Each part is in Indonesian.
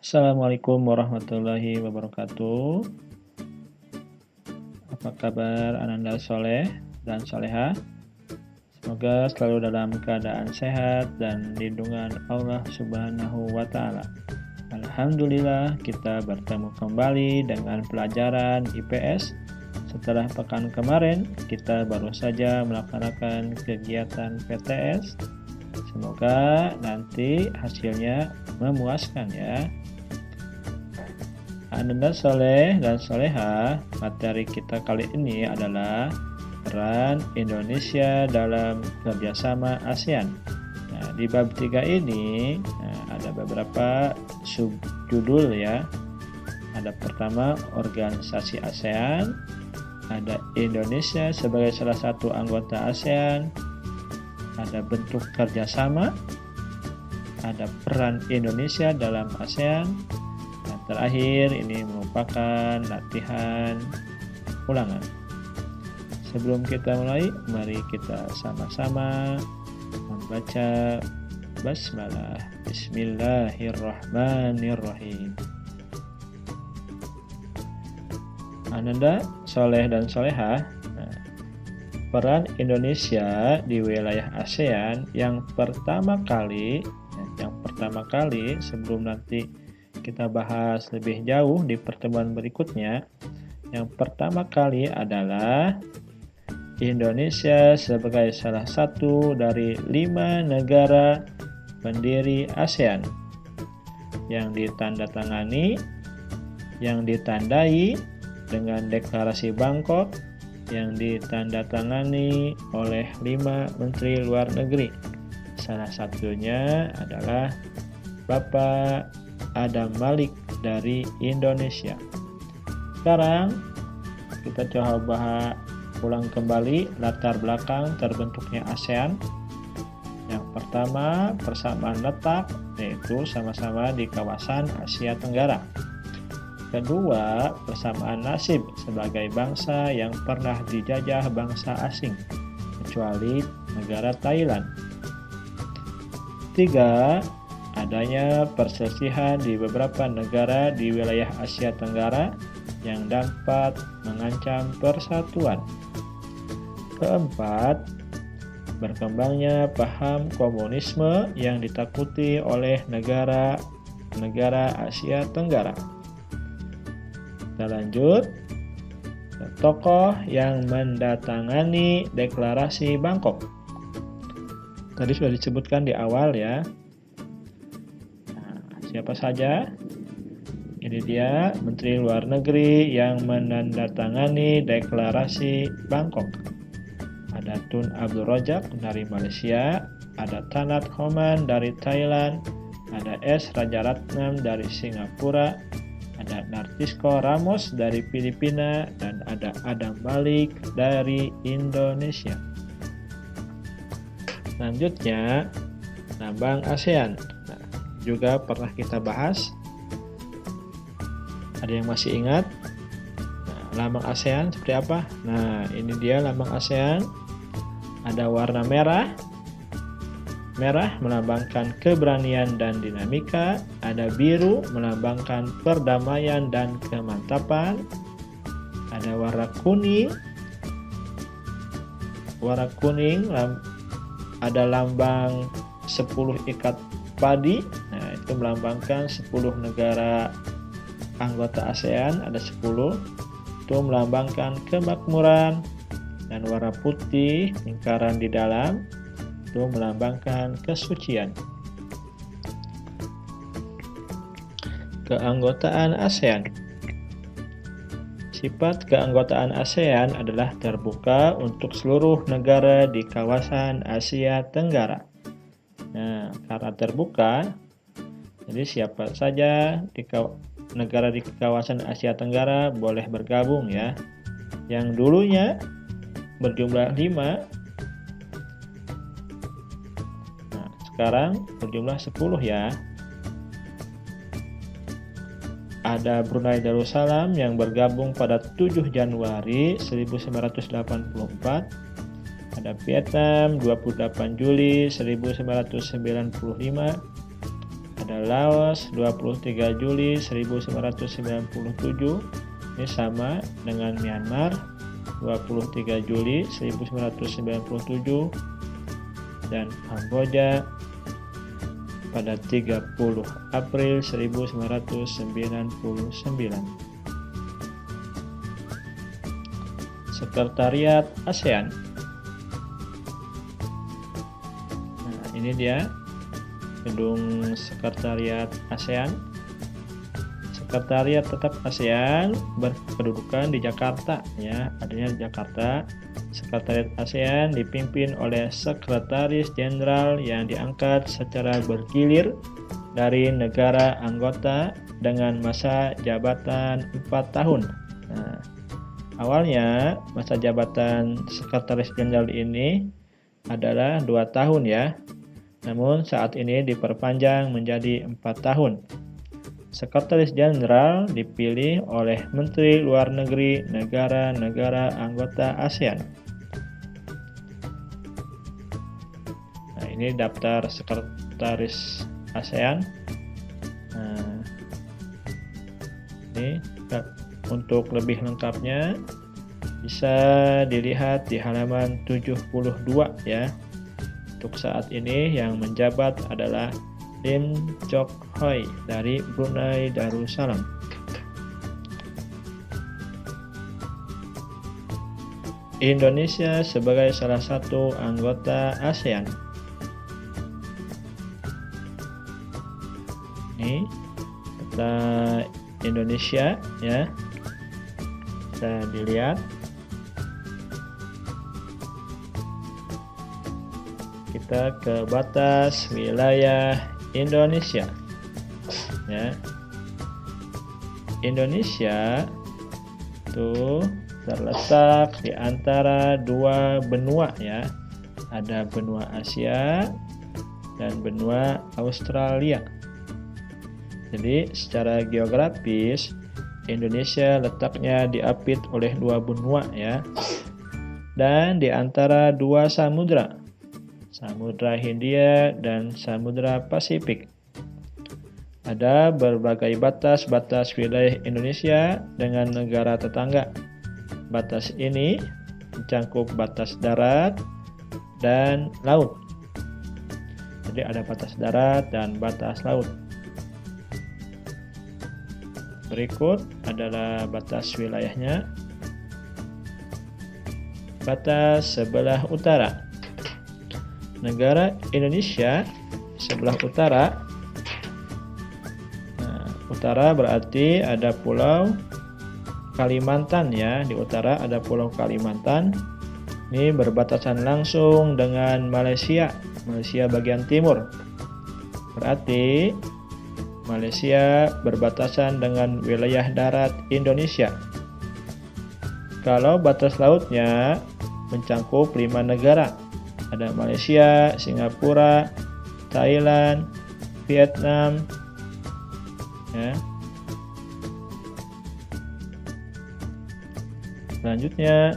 Assalamualaikum warahmatullahi wabarakatuh. Apa kabar Ananda Soleh dan Soleha? Semoga selalu dalam keadaan sehat dan lindungan Allah Subhanahu wa Ta'ala. Alhamdulillah, kita bertemu kembali dengan pelajaran IPS. Setelah pekan kemarin, kita baru saja melaksanakan kegiatan PTS. Semoga nanti hasilnya memuaskan ya. Ananda Soleh dan Soleha, materi kita kali ini adalah peran Indonesia dalam kerjasama ASEAN. Nah, di bab 3 ini ada beberapa subjudul ya. Ada pertama organisasi ASEAN, ada Indonesia sebagai salah satu anggota ASEAN, ada bentuk kerjasama, ada peran Indonesia dalam ASEAN. Terakhir, ini merupakan latihan ulangan. Sebelum kita mulai, mari kita sama-sama membaca basmalah. Bismillahirrahmanirrahim. Ananda, Soleh dan Soleha, peran Indonesia di wilayah ASEAN yang pertama kali sebelum nanti kita bahas lebih jauh di pertemuan berikutnya. Yang pertama kali adalah Indonesia sebagai salah satu dari 5 negara pendiri ASEAN yang ditandai dengan deklarasi Bangkok yang ditandatangani oleh 5 menteri luar negeri. Salah satunya adalah Bapak Adam Malik dari Indonesia. Sekarang kita coba ulang kembali latar belakang terbentuknya ASEAN. Yang pertama, persamaan letak, yaitu sama-sama di kawasan Asia Tenggara. Kedua, persamaan nasib sebagai bangsa yang pernah dijajah bangsa asing, kecuali negara Thailand. Tiga, adanya perselisihan di beberapa negara di wilayah Asia Tenggara yang dapat mengancam persatuan. Keempat, berkembangnya paham komunisme yang ditakuti oleh negara Asia Tenggara. Kita lanjut, tokoh yang mendatangani deklarasi Bangkok. Tadi sudah disebutkan di awal ya. Siapa saja? Ini dia Menteri Luar Negeri yang menandatangani deklarasi Bangkok. Ada Tun Abdul Rojak dari Malaysia, ada Tanat Homan dari Thailand, ada S. Rajaratnam dari Singapura, ada Narcisco Ramos dari Filipina, dan ada Adam Malik dari Indonesia. Selanjutnya, lambang ASEAN. Juga pernah kita bahas. Ada yang masih ingat? Lambang ASEAN seperti apa? Nah, ini dia lambang ASEAN. Ada warna merah. Merah melambangkan keberanian dan dinamika. Ada biru melambangkan perdamaian dan kemantapan. Ada warna kuning. Warna kuning ada lambang 10 ikat padi. Nah, itu melambangkan 10 negara anggota ASEAN, ada 10. Itu melambangkan kemakmuran. Dan warna putih, lingkaran di dalam, itu melambangkan kesucian. Keanggotaan ASEAN. Sifat keanggotaan ASEAN adalah terbuka untuk seluruh negara di kawasan Asia Tenggara. Nah, karena terbuka, jadi siapa saja negara di kawasan Asia Tenggara boleh bergabung ya. Yang dulunya berjumlah 5, nah, sekarang berjumlah 10 ya. Ada Brunei Darussalam yang bergabung pada 7 Januari 1984. Ada Vietnam 28 Juli 1995. Ada Laos 23 Juli 1997, ini sama dengan Myanmar 23 Juli 1997, dan Kamboja pada 30 April 1999. Sekretariat ASEAN. Nah, ini dia gedung Sekretariat ASEAN. Sekretariat Tetap ASEAN berkedudukan di Jakarta, ya, adanya di Jakarta. Sekretariat ASEAN dipimpin oleh Sekretaris Jenderal yang diangkat secara bergilir dari negara anggota dengan masa jabatan 4 tahun. Nah, awalnya masa jabatan Sekretaris Jenderal ini adalah 2 tahun, ya. Namun saat ini diperpanjang menjadi 4 tahun. Sekretaris Jenderal dipilih oleh Menteri Luar Negeri negara-negara anggota ASEAN. Nah, ini daftar Sekretaris ASEAN. Nah, ini untuk lebih lengkapnya bisa dilihat di halaman 72, ya. Untuk saat ini yang menjabat adalah Lim Chok Hoi dari Brunei Darussalam. Indonesia sebagai salah satu anggota ASEAN. Ini peta Indonesia, ya. Bisa dilihat. Kita ke batas wilayah Indonesia, ya. Indonesia itu terletak di antara 2 benua, ya. Ada benua Asia dan benua Australia. Jadi secara geografis Indonesia letaknya diapit oleh 2 benua, ya. Dan di antara 2 samudra, Samudra Hindia dan Samudra Pasifik. Ada berbagai batas-batas wilayah Indonesia dengan negara tetangga. Batas ini mencakup batas darat dan laut. Jadi ada batas darat dan batas laut. Berikut adalah batas wilayahnya. Batas sebelah utara. Negara Indonesia sebelah utara. Nah, utara berarti ada Pulau Kalimantan, ya. Di utara ada Pulau Kalimantan. Ini berbatasan langsung dengan Malaysia, Malaysia bagian timur. Berarti Malaysia berbatasan dengan wilayah darat Indonesia. Kalau batas lautnya mencakup 5 negara. Ada Malaysia, Singapura, Thailand, Vietnam, ya. Selanjutnya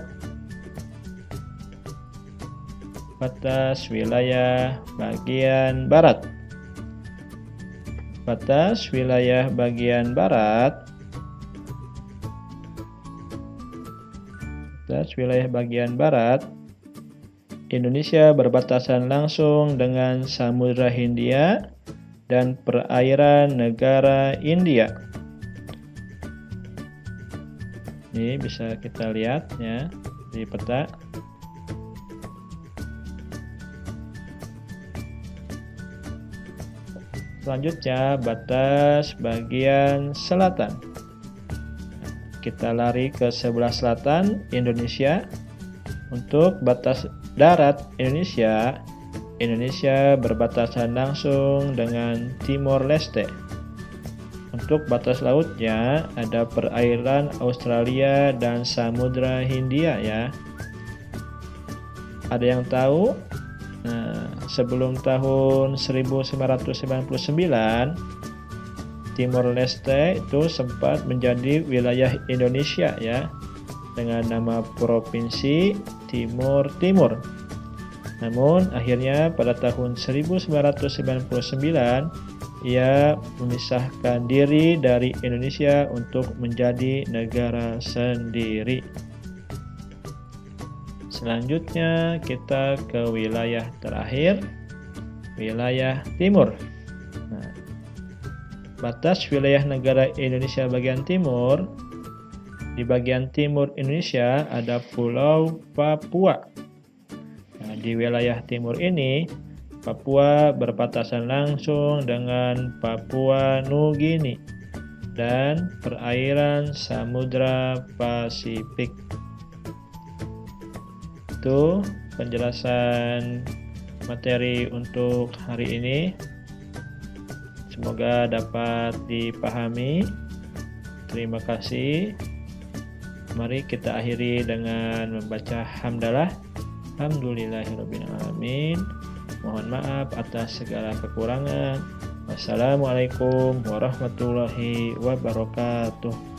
batas wilayah bagian barat. Batas wilayah bagian barat. Batas wilayah bagian barat. Indonesia berbatasan langsung dengan Samudra Hindia dan perairan negara India. Ini bisa kita lihat, ya, di peta. Selanjutnya batas bagian selatan. Kita lari ke sebelah selatan Indonesia. Untuk batas darat Indonesia, Indonesia berbatasan langsung dengan Timor Leste. Untuk batas lautnya ada perairan Australia dan Samudra Hindia, ya. Ada yang tahu? Nah, sebelum tahun 1999, Timor Leste itu sempat menjadi wilayah Indonesia, ya, dengan nama Provinsi Timur Timur. Namun akhirnya pada tahun 1999 ia memisahkan diri dari Indonesia untuk menjadi negara sendiri. Selanjutnya kita ke wilayah terakhir, wilayah timur. Nah, batas wilayah negara Indonesia bagian timur. Di bagian timur Indonesia ada Pulau Papua. Nah, di wilayah timur ini, Papua berbatasan langsung dengan Papua Nugini dan perairan Samudra Pasifik. Itu penjelasan materi untuk hari ini. Semoga dapat dipahami. Terima kasih. Mari kita akhiri dengan membaca hamdalah. Alhamdulillahirabbil alamin. Mohon maaf atas segala kekurangan. Wassalamualaikum warahmatullahi wabarakatuh.